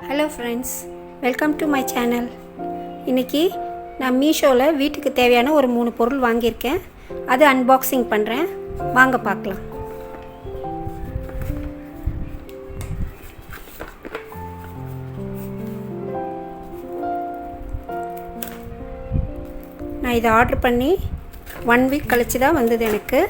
Hello friends, welcome to my channel. இன்றைக்கி நான் மீஷோவில் வீட்டுக்கு தேவையான ஒரு 3 பொருள் வாங்கியிருக்கேன். அது அன்பாக்சிங் பண்ணுறேன். வாங்க பார்க்கலாம். நான் இதை ஆர்டர் பண்ணி 1 வீக் கழிச்சு தான் வந்தது எனக்கு.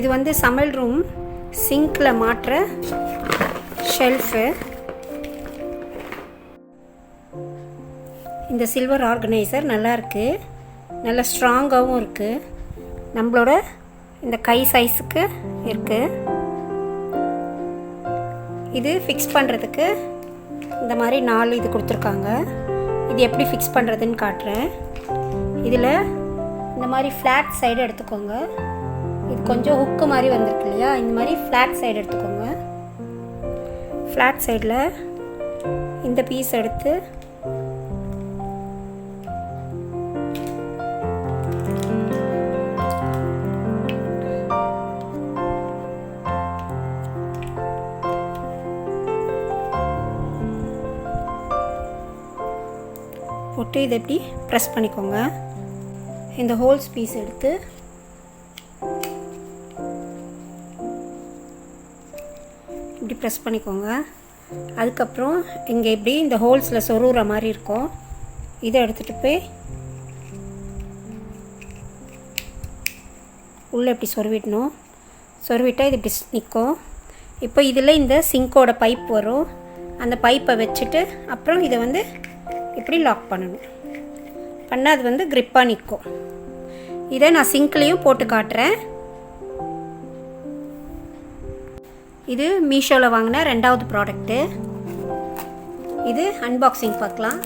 இது வந்து சமையல் ரூம் சிங்கில் மாட்டுற ஷெல்ஃபு. இந்த சில்வர் ஆர்கனைசர் நல்லா இருக்குது, நல்லா ஸ்ட்ராங்காகவும் இருக்குது. நம்மளோட இந்த கை சைஸுக்கு இருக்குது. இது ஃபிக்ஸ் பண்ணுறதுக்கு இந்த மாதிரி 4 இது கொடுத்துருக்காங்க. இது எப்படி ஃபிக்ஸ் பண்ணுறதுன்னு காட்டுறேன். இதில் இந்த மாதிரி ஃப்ளாட் சைடு எடுத்துக்கோங்க. இது கொஞ்சம் ஹுக்கு மாதிரி வந்திருக்கு இல்லையா, இந்த மாதிரி ஃப்ளாட் சைடு எடுத்துக்கோங்க. ஃப்ளாட் சைடில் இந்த பீஸ் எடுத்து போட்டு இதை எப்படி ப்ரெஸ் பண்ணிக்கோங்க. இந்த ஹோல்ஸ் பீஸ் எடுத்து இப்படி ப்ரெஸ் பண்ணிக்கோங்க. அதுக்கப்புறம் இங்கே இப்படி இந்த ஹோல்ஸில் சொருகிற மாதிரி இருக்கும். இதை எடுத்துகிட்டு போய் உள்ளே இப்படி சொருவிடணும். சொருவிட்டால் இது இப்படி நிற்கும். இப்போ இதில் இந்த சிங்கோட பைப் வரும். அந்த பைப்பை வச்சுட்டு அப்புறம் இதை வந்து இப்படி லாக் பண்ணணும். பண்ணால் அது வந்து க்ரிப்பாக நிற்கும். இதை நான் சிங்க்லேயும் போட்டு காட்டுறேன். இது மீஷோவில் வாங்கின 2வது ப்ராடக்ட்டு. இது அன்பாக்சிங் பார்க்கலாம்.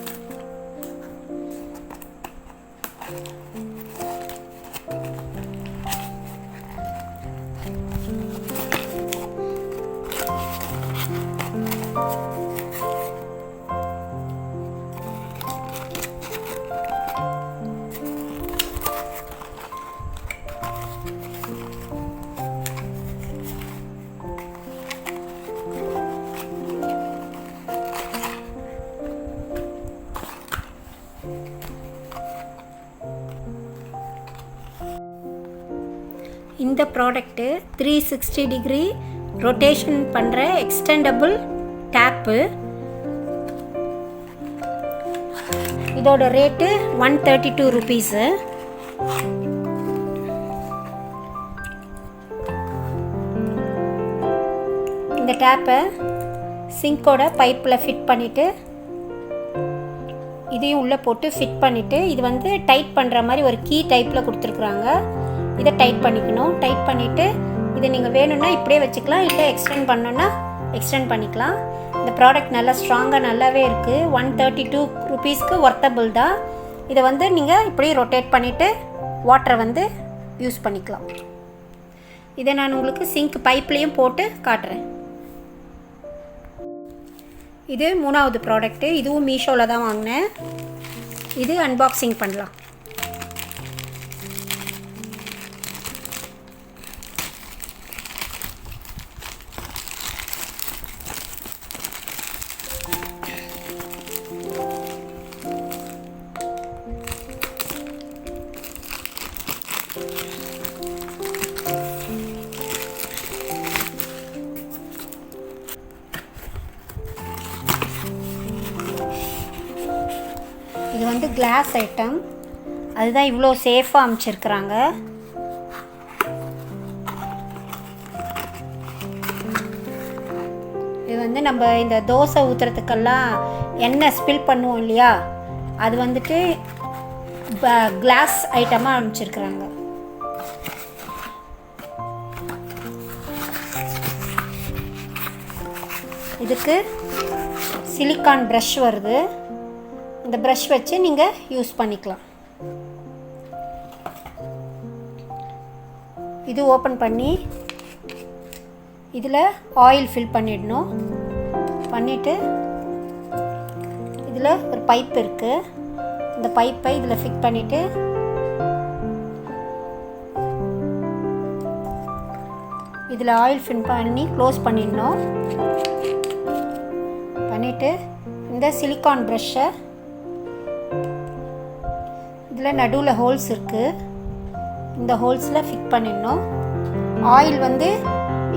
இந்த ப்ராடக்ட்டு 360 டிகிரி ரொட்டேஷன் பண்ணுற எக்ஸ்டெண்டபிள் டேப்பு. இதோட ரேட்டு 132 ருபீஸு. இந்த டேப்பை சிங்கோட பைப்பில் ஃபிட் பண்ணிவிட்டு இதையும் உள்ளே போட்டு ஃபிட் பண்ணிவிட்டு இது வந்து டைட் பண்ணுற மாதிரி ஒரு கீ டைப்பில் கொடுத்துருக்குறாங்க. இதை டைட் பண்ணிக்கணும். டைட் பண்ணிவிட்டு இதை நீங்கள் வேணும்னா இப்படியே வச்சுக்கலாம், இல்லை எக்ஸ்டெண்ட் பண்ணணுன்னா எக்ஸ்டெண்ட் பண்ணிக்கலாம். இந்த ப்ராடக்ட் நல்லா ஸ்ட்ராங்காக நல்லாவே இருக்குது. 132 ருபீஸ்க்கு ஒர்த்தபிள் தான். இதை வந்து நீங்கள் இப்படியே ரொட்டேட் பண்ணிவிட்டு வாட்டரை வந்து யூஸ் பண்ணிக்கலாம். இதை நான் உங்களுக்கு சிங்க் பைப்லேயும் போட்டு காட்டுறேன். இது 3வது ப்ராடக்ட்டு. இதுவும் மீஷோவில் தான் வாங்கினேன். இது அன்பாக்சிங் பண்ணலாம். இது வந்து கிளாஸ் ஐட்டம், அதுதான் இவ்வளோ சேஃபாக அமைச்சிருக்கிறாங்க. இது வந்து நம்ம இந்த தோசை ஊற்றுறதுக்கெல்லாம் எண்ணெய் ஸ்பில் பண்ணுவோம் இல்லையா, அது வந்துட்டு கிளாஸ் ஐட்டமாக அமைச்சிருக்கிறாங்க. இதுக்கு சிலிக்கான் ப்ரஷ் வருது. இந்த ப்ரஷ் வச்சு நீங்கள் யூஸ் பண்ணிக்கலாம். இது ஓப்பன் பண்ணி இதில் ஆயில் ஃபில் பண்ணிடணும். பண்ணிவிட்டு இதில் ஒரு பைப் இருக்குது, இந்த பைப்பை இதில் ஃபிட் பண்ணிவிட்டு இதில் ஆயில் ஃபில் பண்ணி க்ளோஸ் பண்ணிடணும். பண்ணிவிட்டு இந்த சிலிக்கான் ப்ரஷ்ஷை இதில் நடுவில் ஹோல்ஸ் இருக்குது, இந்த ஹோல்ஸில் ஃபிட் பண்ணிடணும். ஆயில் வந்து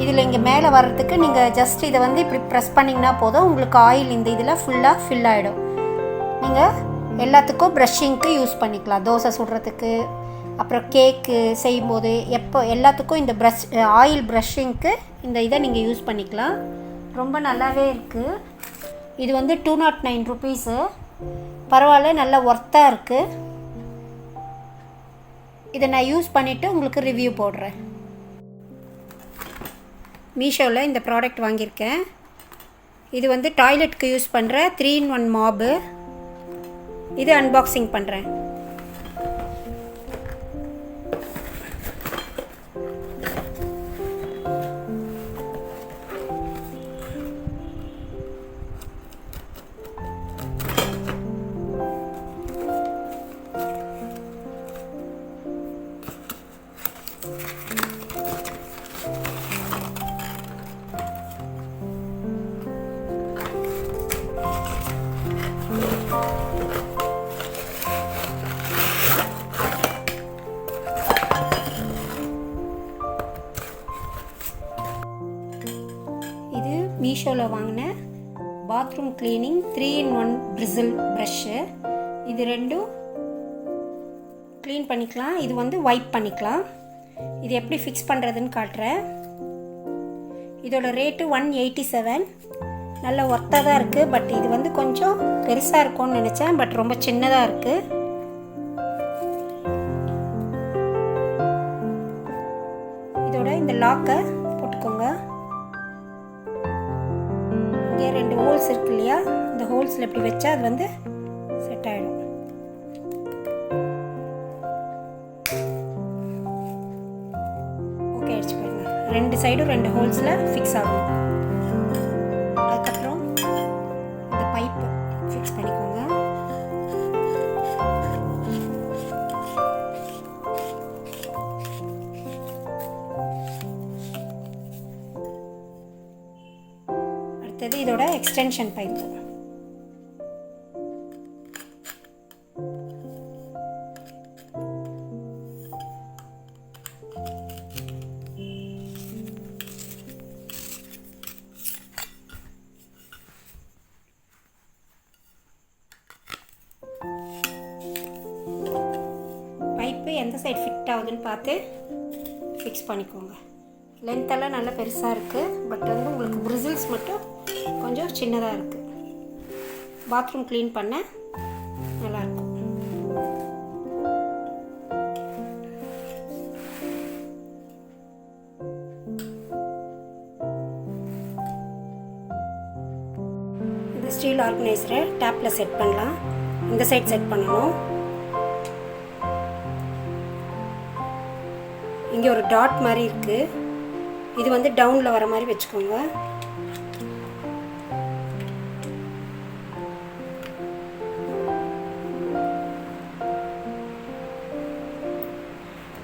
இதில் இங்கே மேலே வர்றதுக்கு நீங்கள் ஜஸ்ட் இதை வந்து இப்படி ப்ரெஸ் பண்ணிங்கன்னா போதும், உங்களுக்கு ஆயில் இந்த இதில் ஃபுல்லாக ஃபில் ஆகிடும். நீங்கள் எல்லாத்துக்கும் ப்ரஷ்ஷிங்க்கு யூஸ் பண்ணிக்கலாம், தோசை சுடுறதுக்கு, அப்புறம் கேக்கு செய்யும்போது, எப்போ எல்லாத்துக்கும் இந்த ஆயில் ப்ரஷ்ஷிங்க்கு இந்த இதை நீங்கள் யூஸ் பண்ணிக்கலாம். ரொம்ப நல்லாவே இருக்குது. இது வந்து 209 ருபீஸு. பரவாயில்ல, நல்லா ஒர்த்தாக இருக்குது. இதை நான் யூஸ் பண்ணிவிட்டு உங்களுக்கு ரிவ்யூ போடுறேன். மீஷோவில் இந்த ப்ராடக்ட் வாங்கியிருக்கேன். இது வந்து டாய்லெட்டுக்கு யூஸ் பண்ணுற 3-in-1 மாப்பு. இது அன்பாக்சிங் பண்ணுறேன். மீஷோவில் வாங்கின பாத்ரூம் கிளீனிங் 3-in-1 பிரிசில் ப்ரஷ்ஷு. இது ரெண்டும் க்ளீன் பண்ணிக்கலாம், இது வந்து வைப் பண்ணிக்கலாம். இது எப்படி ஃபிக்ஸ் பண்ணுறதுன்னு காட்டுறேன். இதோட ரேட்டு 187. நல்ல ஒர்த்தாக தான் இருக்குது. பட் இது வந்து கொஞ்சம் பெருசாக இருக்கும்னு நினச்சேன், பட் ரொம்ப சின்னதாக இருக்குது. இதோட இந்த லாக்கை போட்டுக்கோங்க. இங்கே 2 ஹோல்ஸ் இருக்கு இல்லையா, இந்த ஹோல்ஸில் இப்படி வச்சா அது வந்து செட் ஆகிடும். ஓகே ஆயிடுச்சு பாருங்க. 2 சைடும் 2 ஹோல்ஸில் ஃபிக்ஸ் ஆகும். அதுக்கப்புறம் இந்த பைப்பு ஃபிக்ஸ் பண்ணிக்கோங்க. அடுத்தது இதோட எக்ஸ்டென்ஷன் பைப்பு. பைப்பு எந்த சைடு ஃபிட் ஆகுதுன்னு பார்த்து ஃபிக்ஸ் பண்ணிக்கோங்க. லென்த்தெல்லாம் நல்லா பெருசாக இருக்குது, பட் வந்து உங்களுக்கு பிரிசில்ஸ் மட்டும் கொஞ்சம் சின்னதாக இருக்குது. பாத்ரூம் க்ளீன் பண்ண நல்லாயிருக்கும். இந்த ஸ்டீல் ஆர்கனைசரை டேப்பில் செட் பண்ணலாம். இந்த சைட் செட் பண்ணணும். இங்கே ஒரு டாட் மாதிரி இருக்குது, இது வந்து டவுனில் வர மாதிரி வச்சுக்கோங்க.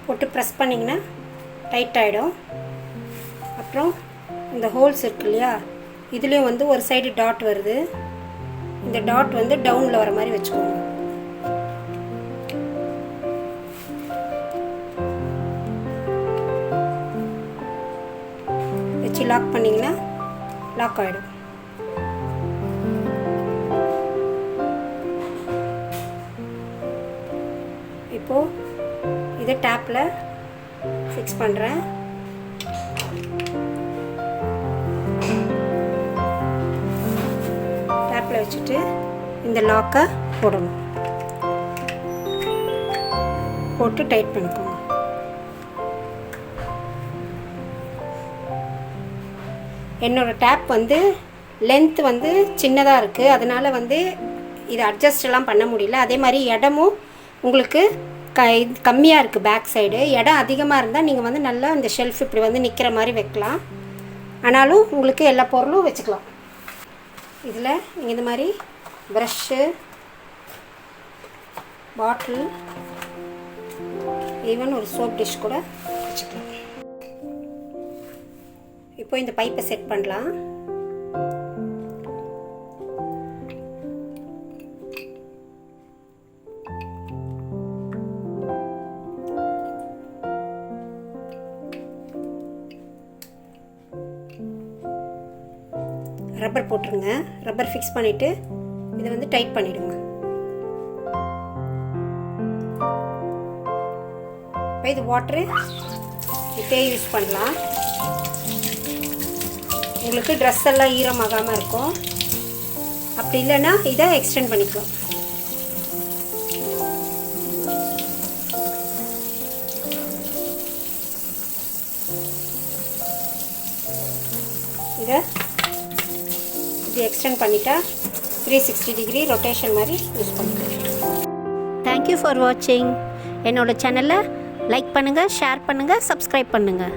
போட்டு ப்ரெஸ் பண்ணிங்கன்னா டைட் ஆகிடும். அப்புறம் இந்த ஹோல்ஸ் இருக்கு இல்லையா, இதுலேயும் வந்து ஒரு சைடு டாட் வருது. இந்த டாட் வந்து டவுனில் வர மாதிரி வச்சுக்கோங்க. வச்சு லாக் பண்ணிங்கன்னா லாக் ஆகிடும். இப்போது இதை டேப்பில் ஃபிக்ஸ் பண்ணுறேன். டேப்பில் வச்சுட்டு இந்த லாக்கை போடணும். போட்டு டைட் பண்ணிக்கோங்க. என்னோடய டேப் வந்து லென்த் வந்து சின்னதாக இருக்குது, அதனால் வந்து இதை அட்ஜஸ்டெல்லாம் பண்ண முடியல. அதே மாதிரி இடமும் உங்களுக்கு கம்மியாக இருக்குது. பேக் சைடு இடம் அதிகமாக இருந்தால் நீங்கள் வந்து நல்லா இந்த ஷெல்ஃப் இப்படி வந்து நிற்கிற மாதிரி வைக்கலாம். ஆனாலும் உங்களுக்கு எல்லா பொருளும் வச்சுக்கலாம். இதில் நீங்கள் இந்த மாதிரி ப்ரஷ்ஷு, பாட்டில், ஈவன் ஒரு சோப் டிஷ் கூட வச்சுக்கலாம். இப்போ இந்த பைப்பை செட் பண்ணலாம். ரப்பர் போட்டுருங்க. ரப்பர் ஃபிக்ஸ் பண்ணிவிட்டு இதை வந்து டைட் பண்ணிவிடுங்க. இப்போ இது வாட்ரு இப்போயே யூஸ் பண்ணலாம். உங்களுக்கு ட்ரெஸ் எல்லாம் ஈரமாகாமல் இருக்கும். அப்படி இல்லைன்னா இதை எக்ஸ்டெண்ட் பண்ணிக்கலாம். இதை இது எக்ஸ்டெண்ட் பண்ணிட்டா 360 டிகிரி ரொட்டேஷன் மாதிரி யூஸ் பண்ணிக்கலாம். தேங்க்யூ ஃபார் வாட்சிங். என்னோடய சேனலை லைக் பண்ணுங்கள், ஷேர் பண்ணுங்கள், சப்ஸ்கிரைப் பண்ணுங்கள்.